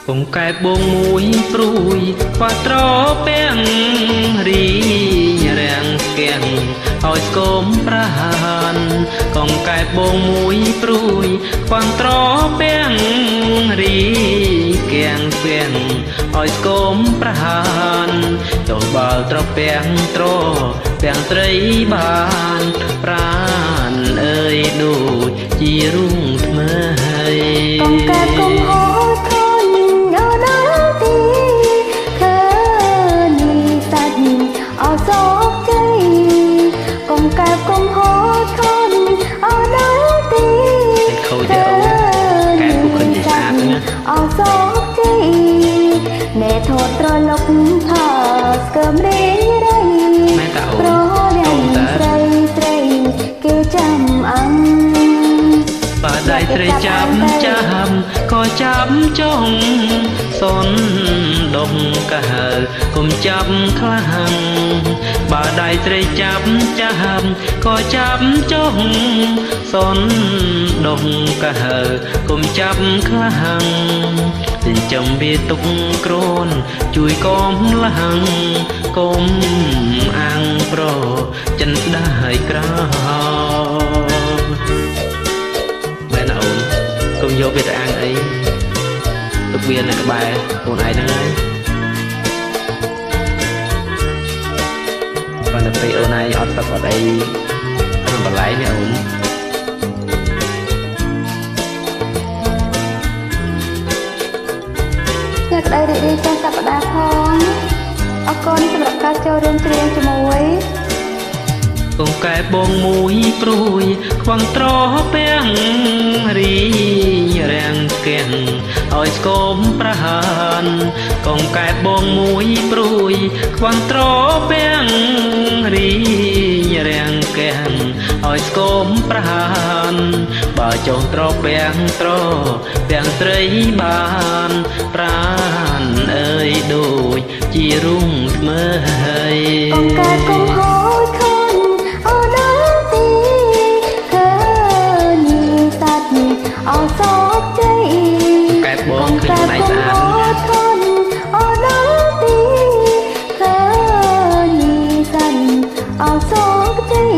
កុំកែបងមួយព្រួយខ្វះត្រពាំងរីរាំងស្គាំងឲ្យស្គមប្រហានកុំកែបងមួយព្រួយខ្វះត្រពាំងរីគាំងស្គាំងឲ្យស្គមប្រហានចូលបាល់ត្រពាំងពាំងត្រីបានប្រានអើយដូចជារុងថ្មីកុំកែកុំហោធន់អូនទីឃើញសាច់អោសោកជ័យកុំកែកុំហោធន់អូនទីឃើញកែពុកគ្នាស្អាតណាអោសោកជ័យណែថតត្រឡុកថាស្គមរីរៃប្រយ៉ាងស្រីគេចាំបើដៃត្រីចាប់ក៏ចាប់ចុងសុនដុំកើកុំចាប់ខ្លាំងបើដៃត្រីចាប់ក៏ចាប់ចុងសុនដុំកើកុំចាប់ខ្លាំងចិញ្ចឹមវាទុកក្រូនជួយកុំឡើងកុំអាំងប្រចិនស្ដាយក្រោកុំយកវាទៅអាំងអីទុកវានៅក្បែរខ្លួនឯងហ្នឹងហើយបើនៅពេលអូនឯងអត់ទឹកអត់អីក្នុងបន្លែនេះអូនជាក្តីរីករាយចុងសប្តាហ៍ផងអរគុណសម្រាប់ការចូលរួមច្រៀងជាមួយកុំកែបងមួយព្រួយខ្វងត្រពាំងរីរាំងស្គាំងឲ្យស្គមប្រហានកុំកែបងមួយព្រួយខ្វងត្រពាំងរីរាំងស្គាំងឲ្យស្គមប្រហានបើចុងត្រពាំងត្រីបានប្រានអើយដូចជារុងថ្មីកុំកែកុំហោខអូនទីឃើញសាច់អោសោកជ័យកែបងឃើញខ្លួនឯងស្អាតអូនទីឃើញសាច់អោសោកជ័យ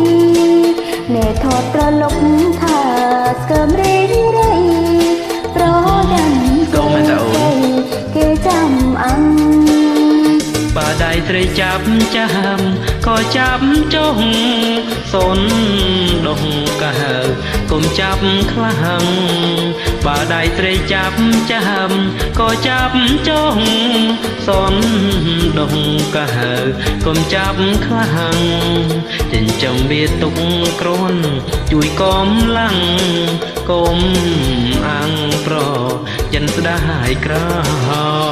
ណែថតត្រឡុកថាស្គមរីរៃប្រយ៉ាងគេចាំបើដៃត្រីចាប់ក៏ចាប់ចុងសុនដុំកើកុំចាប់ខ្លាំងបើដៃត្រីចាប់ក៏ចាប់ចុងសុនដុំកើកុំចាប់ខ្លាំងចិញ្ចឹមវាទុកក្រូនជួយកុំឡើងកុំអាំងប្រចិនស្ដាយក្រោ